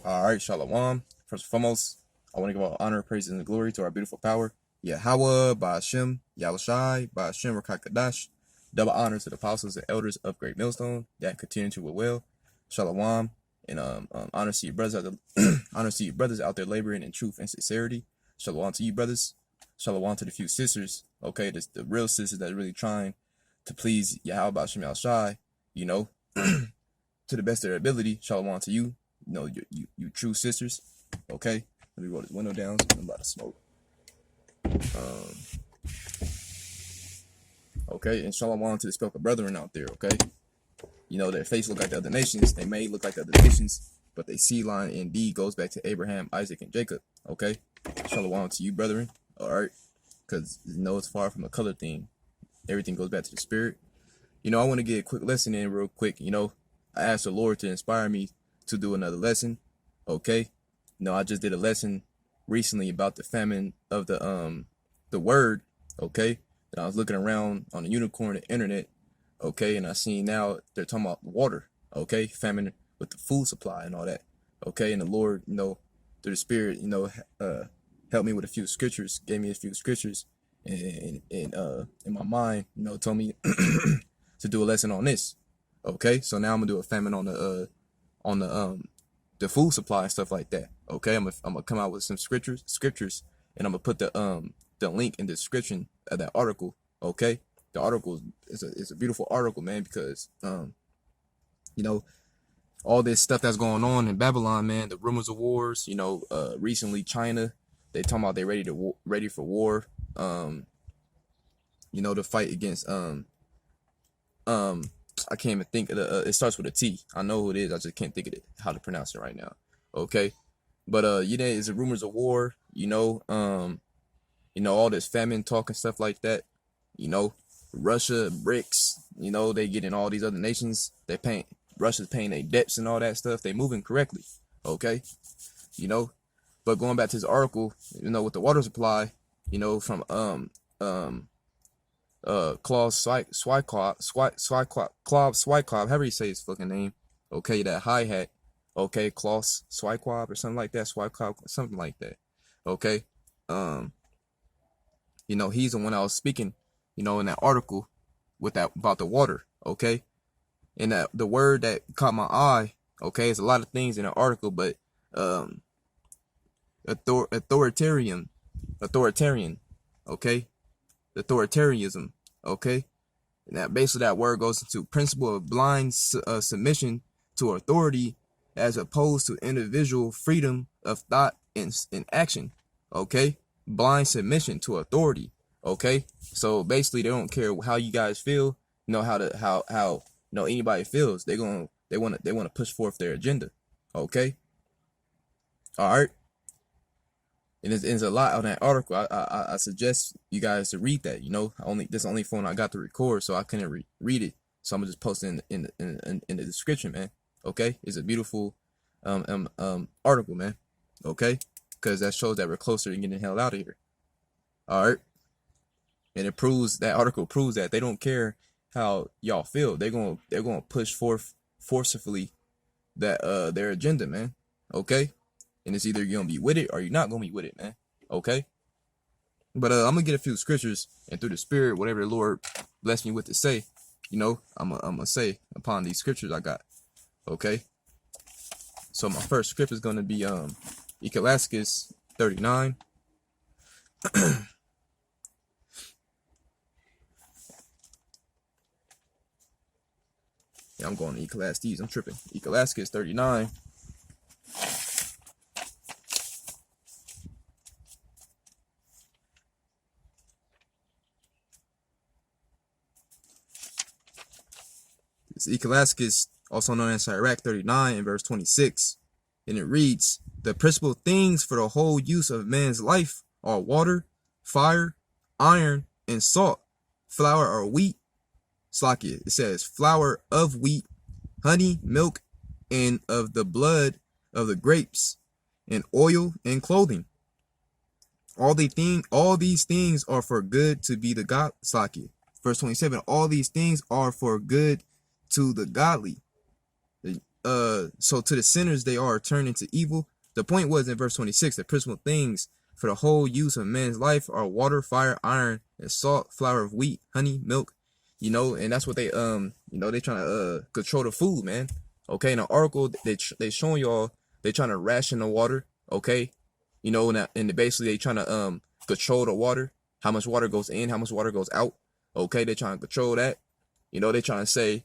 All right, Shalom. First and foremost, I want to give all honor, praise, and glory to our beautiful power, Yahweh, Ba'ashem, Yahushai, Ba'ashem, Rakakadash. Double honor to the apostles and elders of Great Millstone that continue to well. Shalom, and honor to you brothers out there, honor to you brothers out there laboring in truth and sincerity. Shalom to you brothers. Shalom to the few sisters. Okay, the real sisters that are really trying to please Yahweh, Ba'ashem, Yahushai. You know, to the best of their ability. Shalom to you. You know, you true sisters. Okay, let me roll this window down. So I'm about to smoke. Okay, and shalom to the speckled brethren out there. Okay, you know their face look like the other nations. They may look like the other nations, but their seed line indeed goes back to Abraham, Isaac, and Jacob. Okay, shalom to you, brethren. All right, because you know it's far from a color thing. Everything goes back to the spirit. You know, I want to get a quick lesson in real quick. You know, I asked the Lord to inspire me to do another lesson. Okay, no, I just did a lesson recently about the famine of the word. Okay, and I was looking around on the unicorn the internet. Okay, and I seen now they're talking about water. Okay, famine with the food supply and all that. Okay, and the Lord, you know, through the Spirit, you know, helped me with a few scriptures, gave me a few scriptures, and in my mind, you know, told me to do a lesson on this. Okay, so now I'm gonna do a famine on the food supply and stuff like that. Okay, I'm gonna come out with some scriptures, and I'm gonna put the link in the description of that article. Okay, the article is a beautiful article, man, because you know, all this stuff that's going on in Babylon, man, the rumors of wars. You know, recently China, they talking about they ready for war. You know, to fight against I can't even think of it starts with a T. I know who it is. I just can't think of how to pronounce it right now. Okay. But you know, it's rumors of war, you know, all this famine talk and stuff like that. You know, Russia, BRICS, you know, they getting all these other nations, Russia's paying their debts and all that stuff. They moving correctly. Okay. You know, but going back to this article, you know, with the water supply, you know, from Klaus Schwab, however you say his fucking name. Okay, that hi-hat. Okay, Klaus Schwab or something like that. Schwab, something like that. Okay. You know, he's the one I was speaking, you know, in that article with that about the water. Okay. And that the word that caught my eye, okay, it's a lot of things in the article, but authoritarian, okay, authoritarianism, okay, and that basically that word goes into principle of blind submission to authority as opposed to individual freedom of thought and action. Okay, blind submission to authority. Okay, so basically they don't care how you guys feel, you know, how you know anybody feels. They want to push forth their agenda. Okay, all right. And there's a lot on that article. I suggest you guys to read that. You know, this is the only phone I got to record, so I couldn't read it. So I'm gonna just post it in the description, man. Okay, it's a beautiful article, man. Okay, because that shows that we're closer to getting the hell out of here. All right, and that article proves that they don't care how y'all feel. They're gonna push forth forcefully that their agenda, man. Okay. And it's either you're gonna be with it or you're not gonna be with it, man. Okay. But I'm gonna get a few scriptures, and through the Spirit, whatever the Lord bless me with to say, you know, I'm gonna say upon these scriptures I got. Okay. So my first script is gonna be Ecclesiastes 39. Yeah, I'm going to Ecclesiastes. I'm tripping. Ecclesiastes 39. It's Ecclesiastes, also known as Sirach 39, in verse 26. And it reads, the principal things for the whole use of man's life are water, fire, iron, and salt, flour or wheat. Slakia, it says flour of wheat, honey, milk, and of the blood of the grapes, and oil and clothing. All these things are for good to be the God. Slakia. Verse 27, all these things are for good to the godly. so to the sinners they are turned into evil. The point was in verse 26, the principal things for the whole use of man's life are water, fire, iron, and salt, flour of wheat, honey, milk, and that's what they they trying to control the food, man. Okay, in the article they showing y'all they trying to ration the water, okay, and basically they trying to control the water, how much water goes in, how much water goes out. Okay, they trying to control that. They trying to say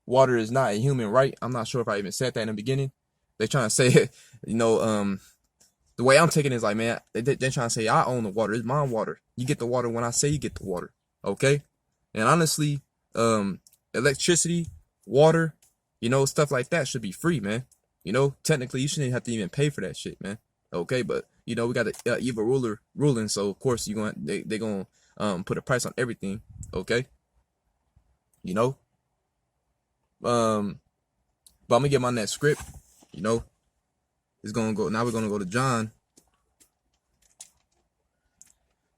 water is not a human right. I'm not sure if I even said that in the beginning. They trying to say, the way I'm taking it is like, man, they're trying to say I own the water. It's my water. You get the water when I say you get the water. Okay? And honestly, electricity, water, stuff like that should be free, man. Technically you shouldn't have to even pay for that shit, man. Okay, but we got the evil ruler ruling, so of course they're gonna put a price on everything. Okay, but I'm gonna get my next script. It's gonna go now. We're gonna go to John.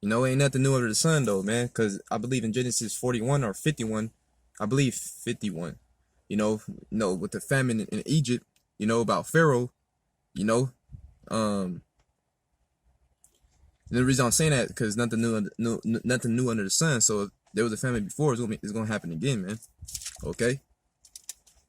Ain't nothing new under the sun though, man, because I believe in Genesis 41 or 51. I believe 51. With the famine in Egypt, about Pharaoh, and the reason I'm saying that because nothing new under the sun. So if there was a famine before, it's gonna happen again, man. Okay.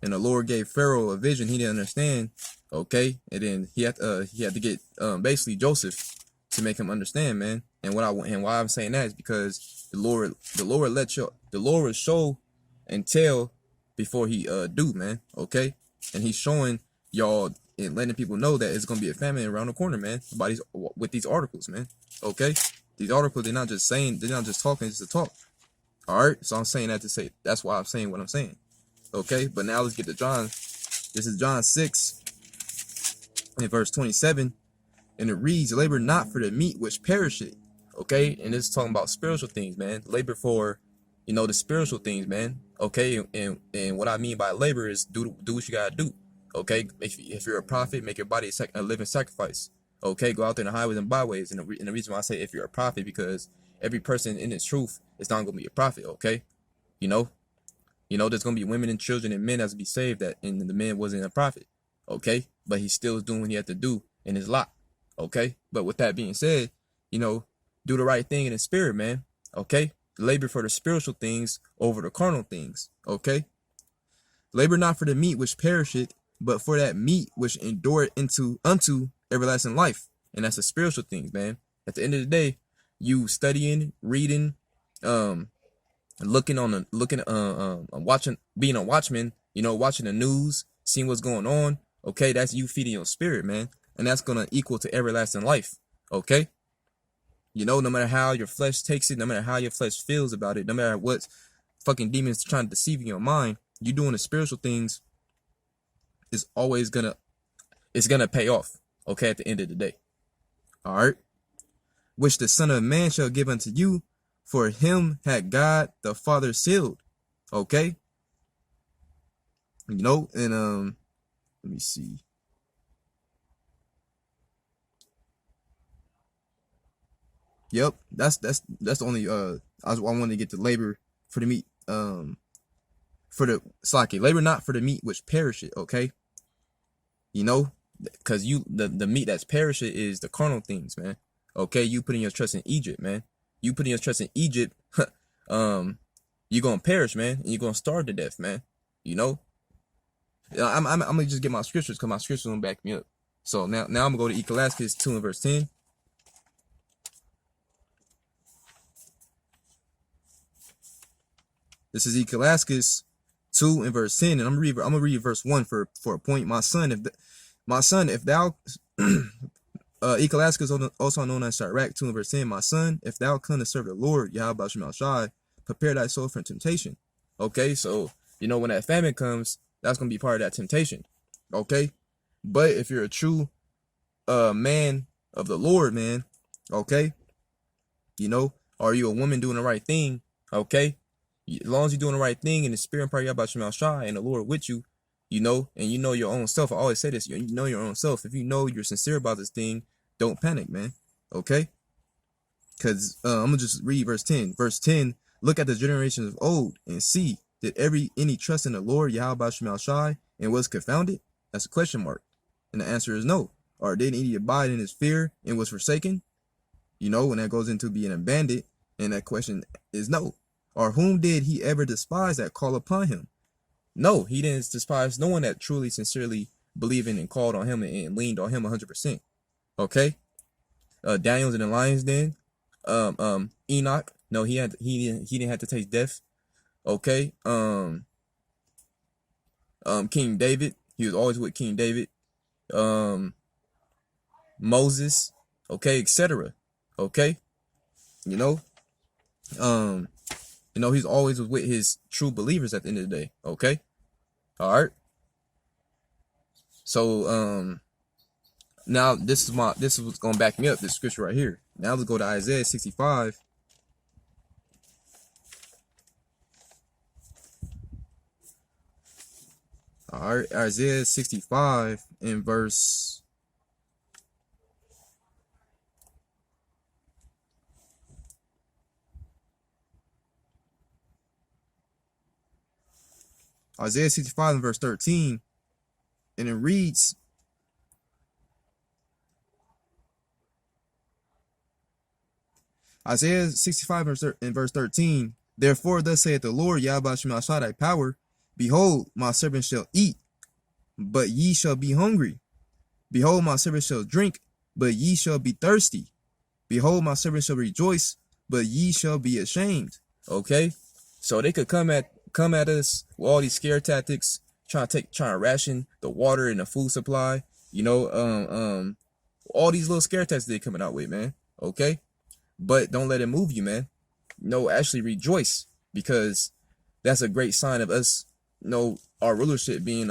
And the Lord gave Pharaoh a vision he didn't understand. Okay, and then he had to get basically Joseph to make him understand, man. And why I'm saying that is because the Lord will show and tell before he do, man. Okay, and he's showing y'all and letting people know that it's gonna be a famine around the corner, man. With these articles, man. Okay, these articles they're not just talking just to talk. All right, so I'm saying that to say that's why I'm saying what I'm saying. Okay, but now let's get to John. This is John 6 in verse 27, and it reads, labor not for the meat which perisheth. Okay, and this is talking about spiritual things, man. Labor for, the spiritual things, man. Okay, and what I mean by labor is do what you gotta do. Okay, if you're a prophet, make your body a living sacrifice. Okay, go out there in the highways and byways. And the reason why I say if you're a prophet, because every person in this truth is not gonna be a prophet. Okay, there's gonna be women and children and men that's gonna be saved and the man wasn't a prophet. Okay, but he still is doing what he had to do in his lot. Okay, but with that being said, do the right thing in the spirit, man. Okay, labor for the spiritual things over the carnal things. Okay, labor not for the meat which perisheth, but for that meat which endureth unto everlasting life, and that's the spiritual things, man. At the end of the day, you studying, reading, watching, being a watchman, watching the news, seeing what's going on. Okay, that's you feeding your spirit, man, and that's gonna equal to everlasting life. Okay, no matter how your flesh takes it, no matter how your flesh feels about it, no matter what fucking demons trying to deceive in your mind, you doing the spiritual things is always gonna pay off. Okay, at the end of the day. All right, which the Son of Man shall give unto you, for him had God the Father sealed. Okay, and let me see. Yep, that's the only I wanted to get the labor for the meat for the slaki, labor not for the meat which perisheth. Okay, because the meat that's perisheth is the carnal things, man. Okay, you putting your trust in Egypt, man. You putting your trust in Egypt, you're gonna perish, man, and you're gonna starve to death, man. I'm gonna just get my scriptures because my scriptures gonna back me up. So now I'm gonna go to Ecclesiastes 2 and verse 10. This is Ecclesiastes 2 and verse 10, and I'm gonna read verse 1 for a point. My son, if thou Ecclesiastes, also known as Sirach 2 and verse 10, my son, if thou come to serve the Lord, Yahweh Shemel Shai, prepare thy soul for temptation. Okay, so when that famine comes, that's gonna be part of that temptation. Okay, but if you're a true man of the Lord, man, okay, are you a woman doing the right thing? Okay, as long as you're doing the right thing in the spirit and prayer about Shemel Shai and the Lord with you, and your own self. I always say this, you know your own self. If you know you're sincere about this thing, don't panic, man. Okay, because I'm gonna just read verse 10. Verse 10, look at the generations of old and see, did any trust in the Lord Yahweh Shemel Shai and was confounded? That's a question mark. And the answer is no. Or didn't he abide in his fear and was forsaken? You know, when that goes into being a bandit, and that question is no. Or whom did he ever despise that call upon him? No, he didn't despise no one that truly, sincerely believed in and called on him and leaned on him 100%. Okay? Daniel's in the lion's den. Enoch, no, he didn't have to taste death. Okay? King David, he was always with King David. Moses, okay, etc. Okay? You know? He's always with his true believers at the end of the day. Okay? All right. So now this is what's gonna back me up, this scripture right here. Now let's go to Isaiah 65. All right, Isaiah 65 in verse Isaiah 65 and verse 13, and it reads, Isaiah 65 and verse 13, therefore thus saith the Lord, Yahweh Shema Shaddai power, behold, my servant shall eat, but ye shall be hungry. Behold, my servant shall drink, but ye shall be thirsty. Behold, my servant shall rejoice, but ye shall be ashamed. Okay? So they could come at us with all these scare tactics, trying to ration the water and the food supply. You know, all these little scare tactics they're coming out with, man. Okay? But don't let it move you, man. No, actually rejoice, because that's a great sign of us, our rulership being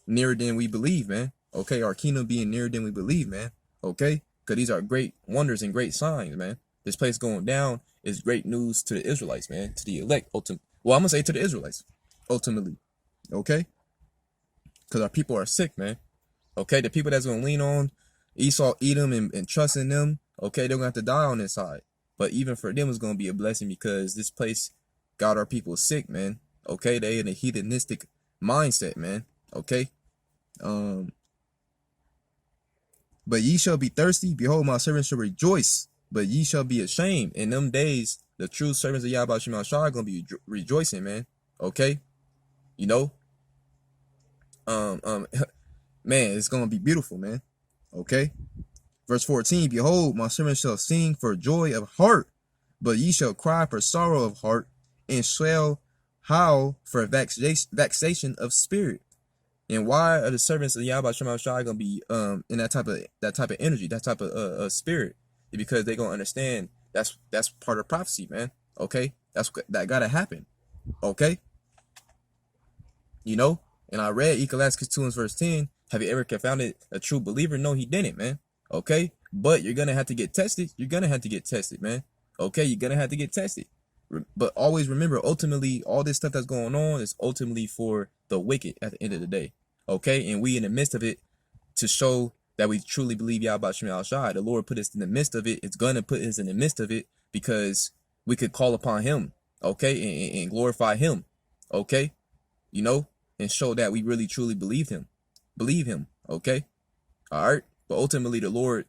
nearer than we believe, man. Okay, our kingdom being nearer than we believe, man. Okay, because these are great wonders and great signs, man. This place going down is great news to the Israelites, man, to the elect. Well, I'm gonna say to the Israelites, ultimately. Okay, because our people are sick, man. Okay, the people that's gonna lean on Esau, Edom, and trust in them. Okay, they're gonna have to die on this side. But even for them, it's gonna be a blessing, because this place got our people sick, man. Okay, they in a hedonistic mindset, man. Okay. But ye shall be thirsty, behold, my servants shall rejoice, but ye shall be ashamed. In them days, the true servants of Yahweh Shema Shah are gonna be rejoicing, man. Okay, you know, man, it's gonna be beautiful, man. Okay, verse 14, behold, my servant shall sing for joy of heart, but ye shall cry for sorrow of heart, and shall howl for vexation of spirit. And why are the servants of Yahweh Shema Shai gonna be in that type of energy, that type of spirit? Because they're gonna understand that's part of prophecy, man. Okay, that gotta happen. Okay, you know. And I read Ecclesiastes 2 and verse 10. Have you ever confounded a true believer? No, he didn't, man. Okay, but you're gonna have to get tested. You're gonna have to get tested, man. Okay, you're gonna have to get tested. But always remember, ultimately, all this stuff that's going on is ultimately for the wicked at the end of the day. Okay, and we in the midst of it to show that we truly believe Yahweh Shem Al Shai. The Lord put us in the midst of it. It's gonna put us in the midst of it because we could call upon Him, okay, and glorify Him, okay, you know, and show that we really truly believe Him, okay, all right. But ultimately, the Lord,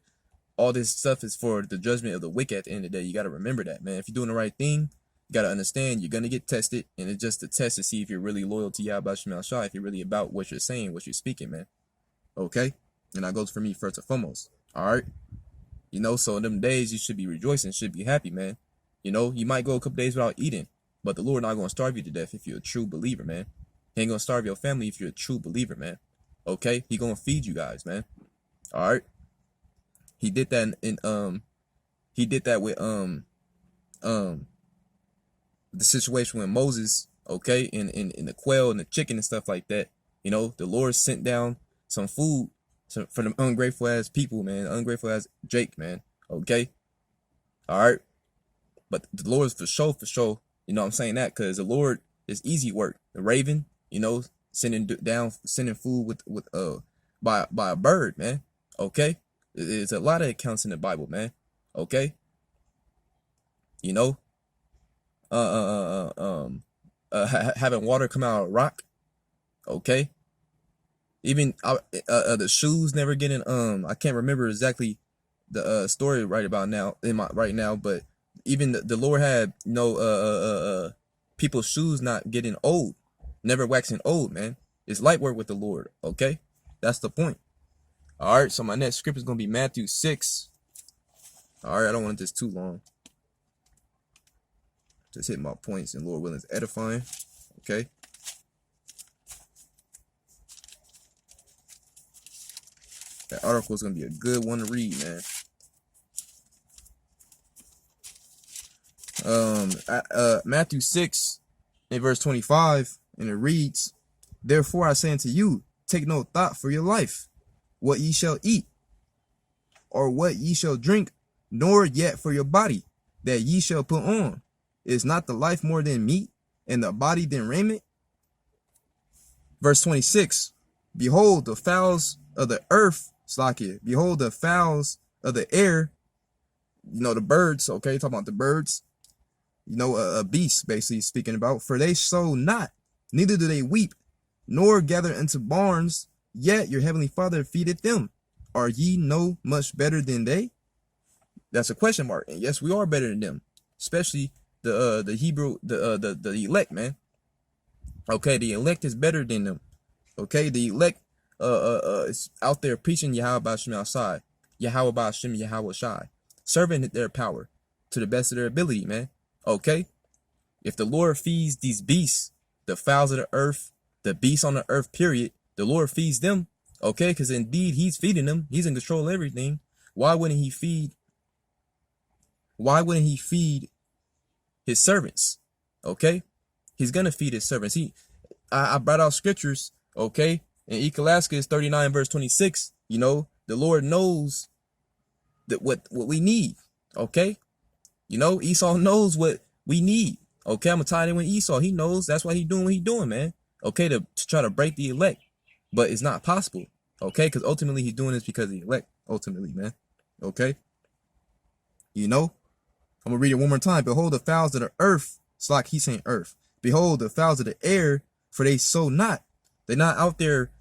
all this stuff is for the judgment of the wicked at the end of the day. You got to remember that, man. If you're doing the right thing, you got to understand you're going to get tested. And it's just a test to see if you're really loyal to Yahweh Shem Al Shai, if you're really about what you're saying, what you're speaking, man. Okay? And that goes for me first and foremost. All right? You know, so in them days, you should be rejoicing, should be happy, man. You know, you might go a couple days without eating, but the Lord not going to starve you to death if you're a true believer, man. He ain't going to starve your family if you're a true believer, man. Okay? He going to feed you guys, man. All right? He did that he did that with the situation with Moses, okay, in the quail and the chicken and stuff like that. You know, the Lord sent down some food for them ungrateful ass people, man, ungrateful ass Jake, man. Okay, all right, but the Lord is for sure. You know what I'm saying that because the Lord is easy work. The raven, you know, sending food with by a bird, man. Okay, there's a lot of accounts in the Bible, man. Okay, you know. Having water come out of a rock, okay, Even the shoes never getting I can't remember exactly the story right now, but even the Lord had people's shoes not getting old, never waxing old, man. It's light work with the Lord, okay? That's the point. All right, so my next script is gonna be Matthew 6. All right, I don't want this too long. Just hit my points, and Lord willing, is edifying. Okay. That article is gonna be a good one to read, man. Matthew 6 in verse 25, and it reads, "Therefore I say unto you, take no thought for your life, what ye shall eat, or what ye shall drink, nor yet for your body, that ye shall put on. Is not the life more than meat, and the body than raiment?" Verse 26, "Behold the fowls of the earth," Slakia, "behold the fowls of the air," the birds, okay, talking about the birds, a beast, basically speaking about, "for they sow not, neither do they weep, nor gather into barns, yet your heavenly Father feedeth them. Are ye no much better than they?" That's a question mark. And yes, we are better than them, especially the Hebrew, the elect, man. Okay, the elect is better than them. Okay, the elect is out there preaching Yahweh Shem outside, Yahweh Shem Yahweh Shai, serving their power to the best of their ability, man. Okay, if the Lord feeds these beasts, the fowls of the earth, the beasts on the earth, period, the Lord feeds them. Okay, because indeed He's feeding them. He's in control of everything. Why wouldn't He feed His servants? Okay, He's gonna feed His servants. I brought out scriptures, okay, in Ecclesiastes 39 verse 26. The Lord knows that what we need. Okay, Esau knows what we need. Okay, I'm gonna tie it in with Esau. He knows. That's why he's doing what he's doing, man. Okay, to try to break the elect, but it's not possible. Okay, because ultimately he's doing this because of the elect. Ultimately, man. Okay, I'm gonna read it one more time. "Behold the fowls of the earth," it's like he's saying earth. "Behold the fowls of the air, for they sow not." They're not out there